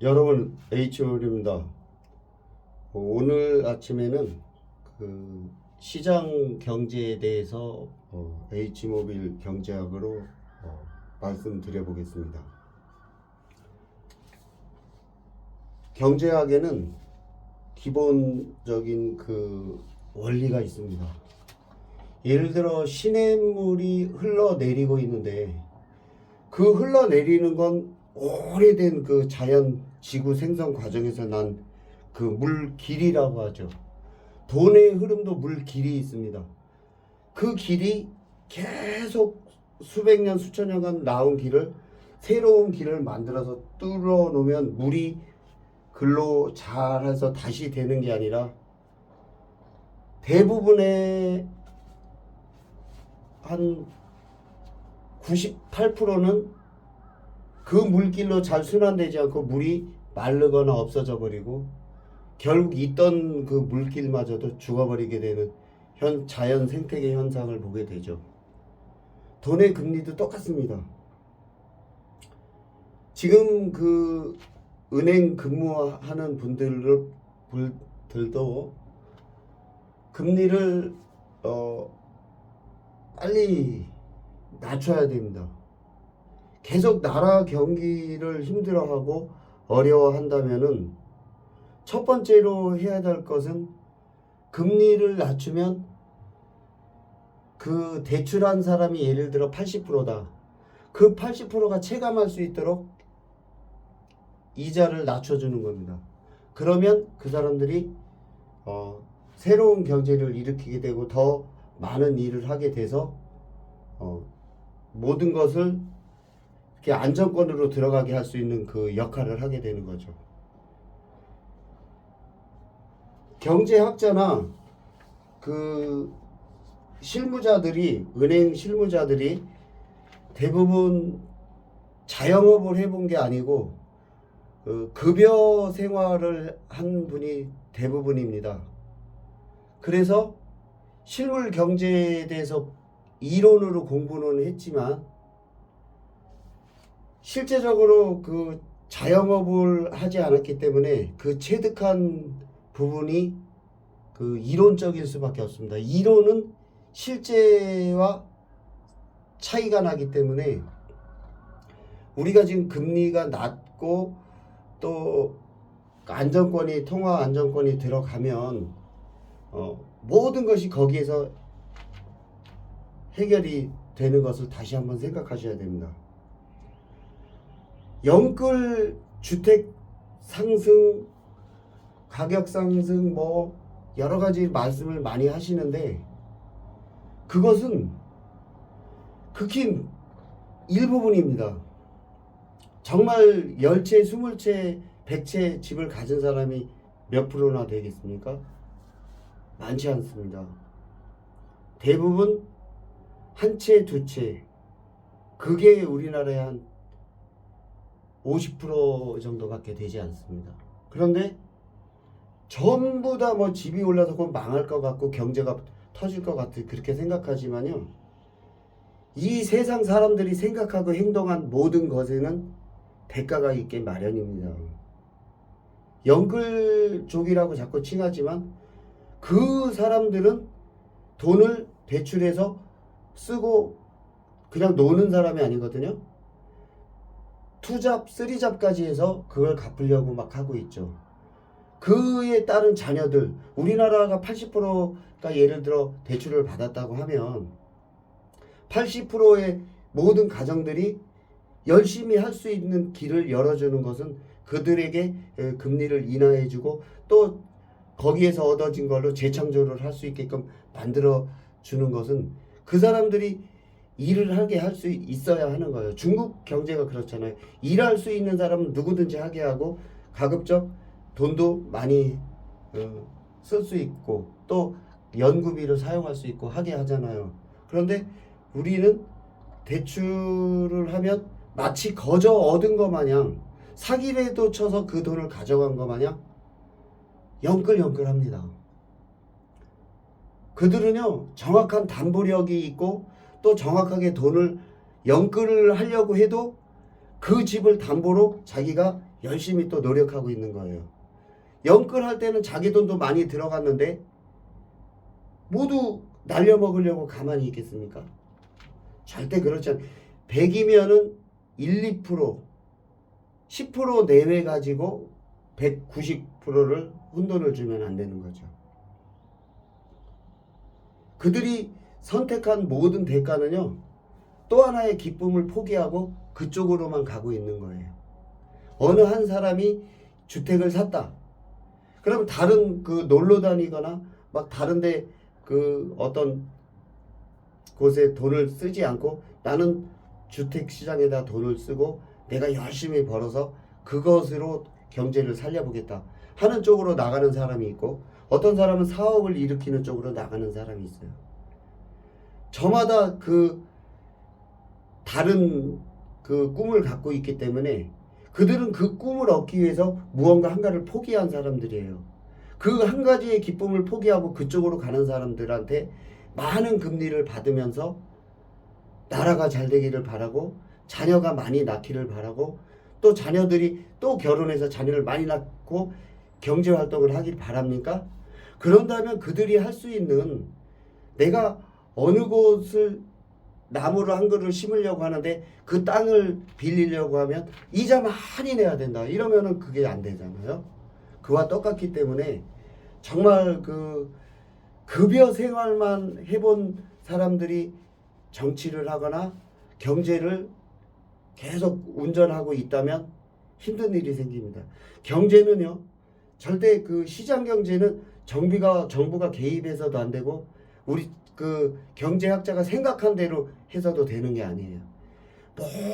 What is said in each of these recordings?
여러분, H몰입니다. 오늘 아침에는 시장 경제에 대해서 H모빌 경제학으로 말씀드려 보겠습니다. 경제학에는 기본적인 원리가 있습니다. 예를 들어 시냇물이 흘러내리고 있는데 그 흘러내리는 건 오래된 자연 지구 생성 과정에서 난 물 길이라고 하죠. 돈의 흐름도 물 길이 있습니다. 그 길이 계속 수백 년 수천 년간 나온 길을 새로운 길을 만들어서 뚫어 놓으면 물이 글로 잘해서 다시 되는 게 아니라 대부분의 한 98%는 그 물길로 잘 순환되지 않고 물이 마르거나 없어져 버리고 결국 있던 그 물길마저도 죽어버리게 되는 자연 생태계 현상을 보게 되죠. 돈의 금리도 똑같습니다. 지금 은행 근무하는 분들도 금리를 빨리 낮춰야 됩니다. 계속 나라 경기를 힘들어하고 어려워한다면은 첫 번째로 해야 될 것은 금리를 낮추면 그 대출한 사람이 예를 들어 80%다. 그 80%가 체감할 수 있도록 이자를 낮춰주는 겁니다. 그러면 그 사람들이 새로운 경제를 일으키게 되고 더 많은 일을 하게 돼서 모든 것을 이렇게 안정권으로 들어가게 할 수 있는 그 역할을 하게 되는 거죠. 경제학자나 은행 실무자들이 대부분 자영업을 해본 게 아니고 급여 생활을 한 분이 대부분입니다. 그래서 실물 경제에 대해서 이론으로 공부는 했지만 실제적으로 자영업을 하지 않았기 때문에 체득한 부분이 이론적일 수밖에 없습니다. 이론은 실제와 차이가 나기 때문에 우리가 지금 금리가 낮고 또 통화 안정권이 들어가면 모든 것이 거기에서 해결이 되는 것을 다시 한번 생각하셔야 됩니다. 영끌 주택 상승, 가격 상승 여러 가지 말씀을 많이 하시는데 그것은 극히 일부분입니다. 정말 10채, 20채, 100채 집을 가진 사람이 몇 프로나 되겠습니까? 많지 않습니다. 대부분 한 채, 두 채. 그게 우리나라의 한 50% 정도밖에 되지 않습니다. 그런데 전부 다 집이 올라서 망할 것 같고 경제가 터질 것 같아 그렇게 생각하지만요. 이 세상 사람들이 생각하고 행동한 모든 것에는 대가가 있게 마련입니다. 영끌족이라고 자꾸 칭하지만 그 사람들은 돈을 대출해서 쓰고 그냥 노는 사람이 아니거든요. 투잡, 쓰리잡까지 해서 그걸 갚으려고 막 하고 있죠. 그에 따른 자녀들, 우리나라가 80%가 예를 들어 대출을 받았다고 하면 80%의 모든 가정들이 열심히 할 수 있는 길을 열어주는 것은 그들에게 금리를 인하해주고 또 거기에서 얻어진 걸로 재창조를 할 수 있게끔 만들어주는 것은 그 사람들이 일을 하게 할 수 있어야 하는 거예요. 중국 경제가 그렇잖아요. 일할 수 있는 사람은 누구든지 하게 하고 가급적 돈도 많이 쓸 수 있고 또 연구비를 사용할 수 있고 하게 하잖아요. 그런데 우리는 대출을 하면 마치 거저 얻은 것 마냥 사기라도 쳐서 그 돈을 가져간 것 마냥 영끌영끌합니다. 그들은요 정확한 담보력이 있고 또 정확하게 돈을 영끌을 하려고 해도 그 집을 담보로 자기가 열심히 또 노력하고 있는 거예요. 영끌할 때는 자기 돈도 많이 들어갔는데 모두 날려먹으려고 가만히 있겠습니까? 절대 그렇지 않아요. 100이면은 1, 2%, 10% 내외 가지고 190%를 혼돈을 주면 안 되는 거죠. 그들이 선택한 모든 대가는요, 또 하나의 기쁨을 포기하고 그쪽으로만 가고 있는 거예요. 어느 한 사람이 주택을 샀다. 그러면 다른 그 놀러 다니거나 막 다른데 그 어떤 곳에 돈을 쓰지 않고 나는 주택 시장에다 돈을 쓰고 내가 열심히 벌어서 그것으로 경제를 살려보겠다 하는 쪽으로 나가는 사람이 있고, 어떤 사람은 사업을 일으키는 쪽으로 나가는 사람이 있어요. 저마다 그 다른 그 꿈을 갖고 있기 때문에 그들은 그 꿈을 얻기 위해서 무언가 한가를 포기한 사람들이에요. 그 한 가지의 기쁨을 포기하고 그쪽으로 가는 사람들한테 많은 금리를 받으면서 나라가 잘 되기를 바라고 자녀가 많이 낳기를 바라고 또 자녀들이 또 결혼해서 자녀를 많이 낳고 경제 활동을 하길 바랍니까? 그런다면 그들이 할 수 있는, 내가 어느 곳을 나무를 한 그루 심으려고 하는데 그 땅을 빌리려고 하면 이자 많이 내야 된다 이러면은 그게 안 되잖아요. 그와 똑같기 때문에 정말 그 급여 생활만 해본 사람들이 정치를 하거나 경제를 계속 운전하고 있다면 힘든 일이 생깁니다. 경제는요, 절대 그 시장 경제는 정부가 개입해서도 안 되고 우리 그 경제학자가 생각한 대로 해서도 되는 게 아니에요.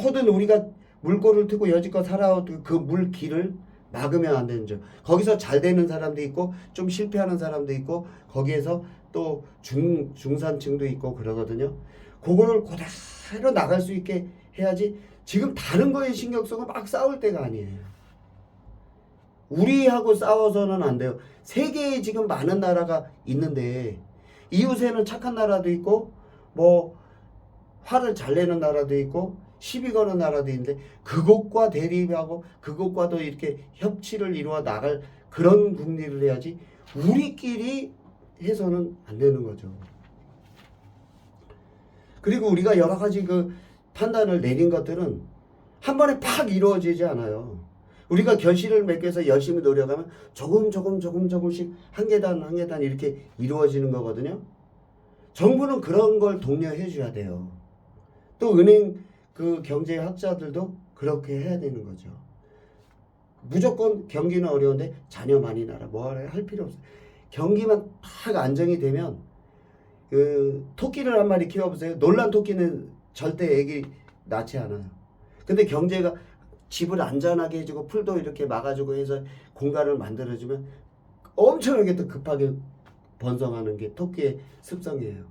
모든 우리가 물꼬를 트고 여지껏 살아온 그 물길을 막으면 안 되는 점. 거기서 잘 되는 사람도 있고 좀 실패하는 사람도 있고 거기에서 또 중산층도 있고 그러거든요. 그거를 그대로 나갈 수 있게 해야지. 지금 다른 거에 신경 쓰고 막 싸울 때가 아니에요. 우리하고 싸워서는 안 돼요. 세계에 지금 많은 나라가 있는데 이웃에는 착한 나라도 있고 뭐 화를 잘 내는 나라도 있고 시비 거는 나라도 있는데 그것과 대립하고 그것과도 이렇게 협치를 이루어 나갈 그런 국리를 해야지 우리끼리 해서는 안 되는 거죠. 그리고 우리가 여러 가지 그 판단을 내린 것들은 한 번에 팍 이루어지지 않아요. 우리가 결실을 맺기 위해서 열심히 노력하면 조금씩 한 계단 이렇게 이루어지는 거거든요. 정부는 그런 걸 독려해 줘야 돼요. 또 은행 그 경제학자들도 그렇게 해야 되는 거죠. 무조건 경기는 어려운데 자녀 많이 낳아라 뭐하라 할 필요 없어요. 경기만 딱 안정이 되면 그 토끼를 한 마리 키워보세요. 놀란 토끼는 절대 애기 낳지 않아요. 근데 경제가 집을 안전하게 해주고 풀도 이렇게 막아주고 해서 공간을 만들어주면 엄청나게 또 급하게 번성하는 게 토끼의 습성이에요.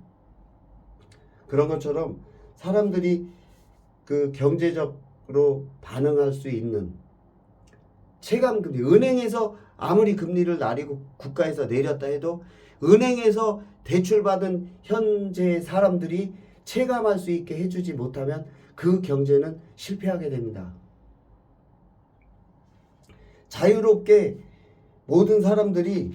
그런 것처럼 사람들이 그 경제적으로 반응할 수 있는 체감금리, 은행에서 아무리 금리를 내리고 국가에서 내렸다 해도 은행에서 대출받은 현재 사람들이 체감할 수 있게 해주지 못하면 그 경제는 실패하게 됩니다. 자유롭게 모든 사람들이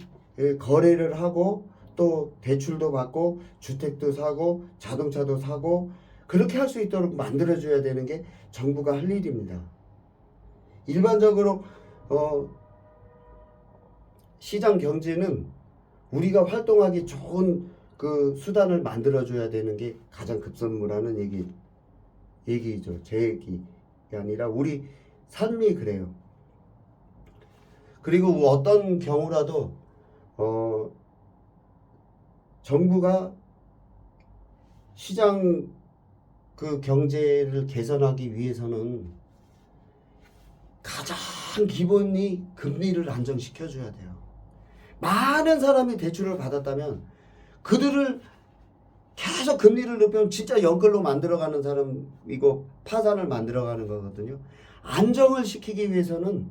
거래를 하고 또 대출도 받고 주택도 사고 자동차도 사고 그렇게 할 수 있도록 만들어줘야 되는 게 정부가 할 일입니다. 일반적으로 시장 경제는 우리가 활동하기 좋은 그 수단을 만들어줘야 되는 게 가장 급선무라는 얘기죠. 제 얘기가 아니라 우리 삶이 그래요. 그리고 어떤 경우라도 정부가 시장 그 경제를 개선하기 위해서는 가장 기본이 금리를 안정시켜 줘야 돼요. 많은 사람이 대출을 받았다면 그들을 계속 금리를 높이면 진짜 연끌로 만들어가는 사람이고 파산을 만들어가는 거거든요. 안정을 시키기 위해서는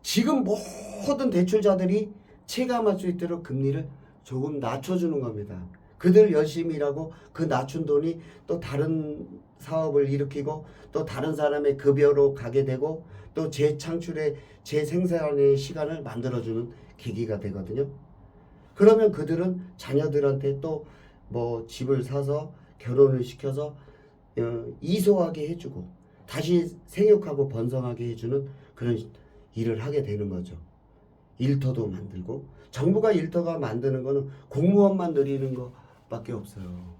지금 모든 대출자들이 체감할 수 있도록 금리를 조금 낮춰주는 겁니다. 그들 열심히 일하고 그 낮춘 돈이 또 다른 사업을 일으키고 또 다른 사람의 급여로 가게 되고 또 재창출의 재생산의 시간을 만들어주는 계기가 되거든요. 그러면 그들은 자녀들한테 또 뭐 집을 사서 결혼을 시켜서 이소하게 해주고 다시 생육하고 번성하게 해주는 그런 일을 하게 되는 거죠. 일터도 만들고 정부가 일터가 만드는 거는 공무원만 늘리는 것밖에 없어요.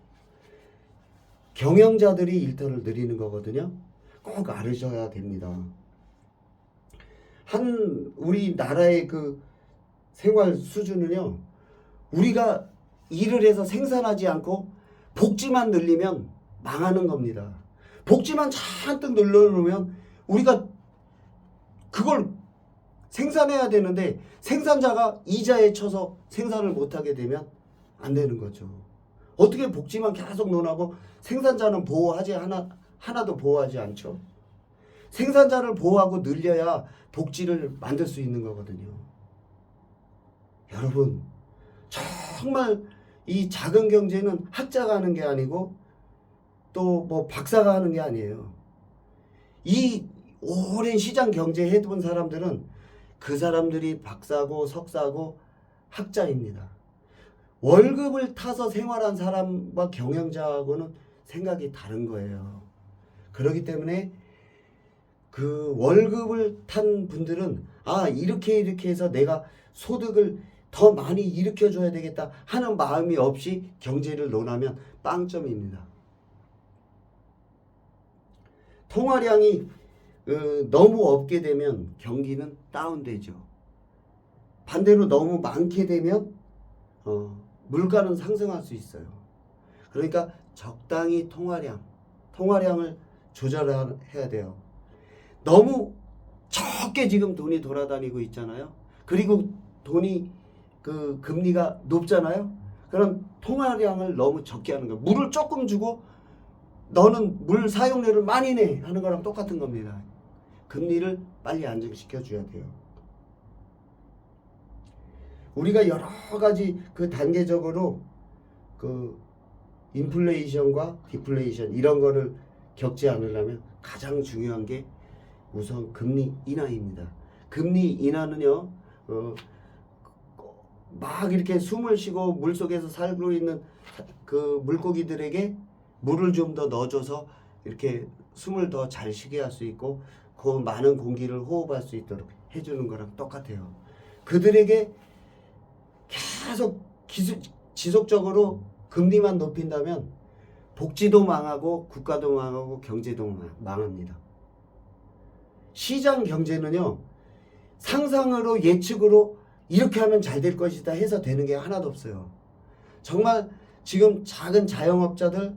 경영자들이 일터를 늘리는 거거든요. 꼭 알으셔야 됩니다. 우리나라의 그 생활 수준은요, 우리가 일을 해서 생산하지 않고 복지만 늘리면 망하는 겁니다. 복지만 잔뜩 늘려놓으면 우리가 그걸 생산해야 되는데 생산자가 이자에 쳐서 생산을 못하게 되면 안 되는 거죠. 어떻게 복지만 계속 논하고 생산자는 하나도 보호하지 않죠. 생산자를 보호하고 늘려야 복지를 만들 수 있는 거거든요. 여러분, 정말 이 작은 경제는 학자가 하는 게 아니고 또 뭐 박사가 하는 게 아니에요. 이 오랜 시장 경제 해본 사람들은 그 사람들이 박사고 석사고 학자입니다. 월급을 타서 생활한 사람과 경영자하고는 생각이 다른 거예요. 그렇기 때문에 그 월급을 탄 분들은 이렇게 해서 내가 소득을 더 많이 일으켜줘야 되겠다 하는 마음이 없이 경제를 논하면 빵점입니다. 통화량이 너무 없게 되면 경기는 다운되죠. 반대로 너무 많게 되면 물가는 상승할 수 있어요. 그러니까 적당히 통화량을 조절해야 돼요. 너무 적게 지금 돈이 돌아다니고 있잖아요. 그리고 금리가 높잖아요. 그럼 통화량을 너무 적게 하는 거예요. 물을 조금 주고 너는 물 사용료를 많이 내 하는 거랑 똑같은 겁니다. 금리를 빨리 안정시켜 줘야 돼요. 우리가 여러 가지 단계적으로 인플레이션과 디플레이션 이런 거를 겪지 않으려면 가장 중요한 게 우선 금리 인하입니다. 금리 인하는요, 막 이렇게 숨을 쉬고 물 속에서 살고 있는 그 물고기들에게 물을 좀 더 넣어줘서 이렇게 숨을 더 잘 쉬게 할 수 있고 그 많은 공기를 호흡할 수 있도록 해주는 거랑 똑같아요. 그들에게 계속 지속적으로 금리만 높인다면 복지도 망하고 국가도 망하고 경제도 망합니다. 시장 경제는요, 상상으로 예측으로 이렇게 하면 잘 될 것이다 해서 되는 게 하나도 없어요. 정말 지금 작은 자영업자들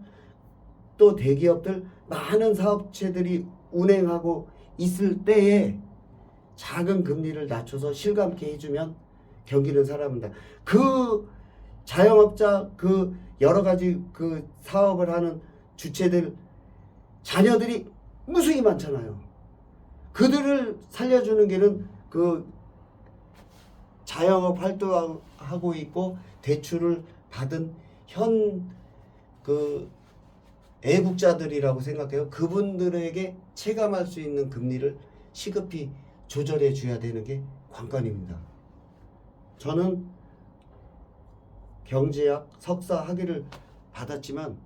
또 대기업들 많은 사업체들이 운행하고 있을 때에 작은 금리를 낮춰서 실감케 해주면 경기는 살아납니다. 그 자영업자 여러 가지 사업을 하는 주체들 자녀들이 무수히 많잖아요. 그들을 살려주는 길은 자영업 활동하고 있고 대출을 받은 현 애국자들이라고 생각해요. 그분들에게 체감할 수 있는 금리를 시급히 조절해 줘야 되는 게 관건입니다. 저는 경제학 석사 학위를 받았지만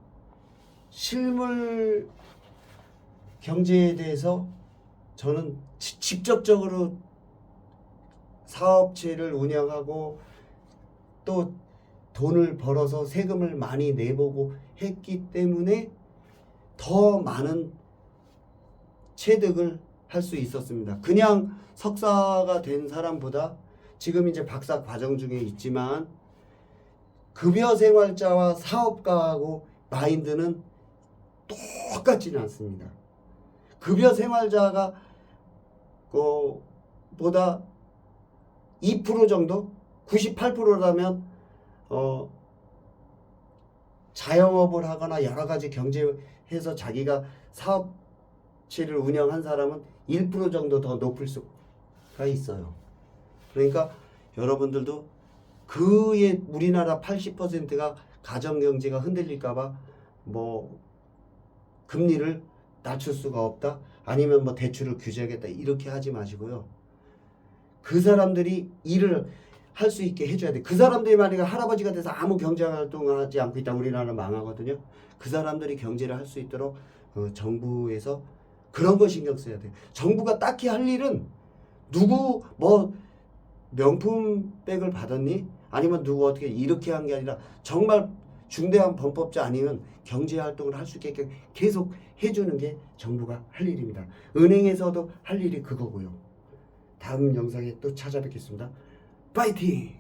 실물 경제에 대해서 저는 직접적으로 사업체를 운영하고 또 돈을 벌어서 세금을 많이 내보고 했기 때문에 더 많은 체득을 할 수 있었습니다. 그냥 석사가 된 사람보다 지금 이제 박사 과정 중에 있지만 급여 생활자와 사업가하고 마인드는 똑같지는 않습니다. 급여 생활자가 보다 2% 정도 98%라면 자영업을 하거나 여러 가지 경제해서 자기가 사업체를 운영한 사람은 1% 정도 더 높을 수가 있어요. 그러니까 여러분들도 우리나라 80%가 가정경제가 흔들릴까봐 금리를 낮출 수가 없다. 아니면 뭐 대출을 규제하겠다. 이렇게 하지 마시고요. 그 사람들이 일을 할 수 있게 해줘야 돼. 그 사람들이 만약에 할아버지가 돼서 아무 경제활동을 하지 않고 있다 우리나라 망하거든요. 그 사람들이 경제를 할 수 있도록 정부에서 그런 거 신경 써야 돼. 정부가 딱히 할 일은 누구 뭐 명품백을 받았니? 아니면 누구 어떻게 이렇게 한 게 아니라 정말 중대한 범법자 아니면 경제활동을 할 수 있게끔 계속 해주는 게 정부가 할 일입니다. 은행에서도 할 일이 그거고요. 다음 영상에 또 찾아뵙겠습니다. 파이팅!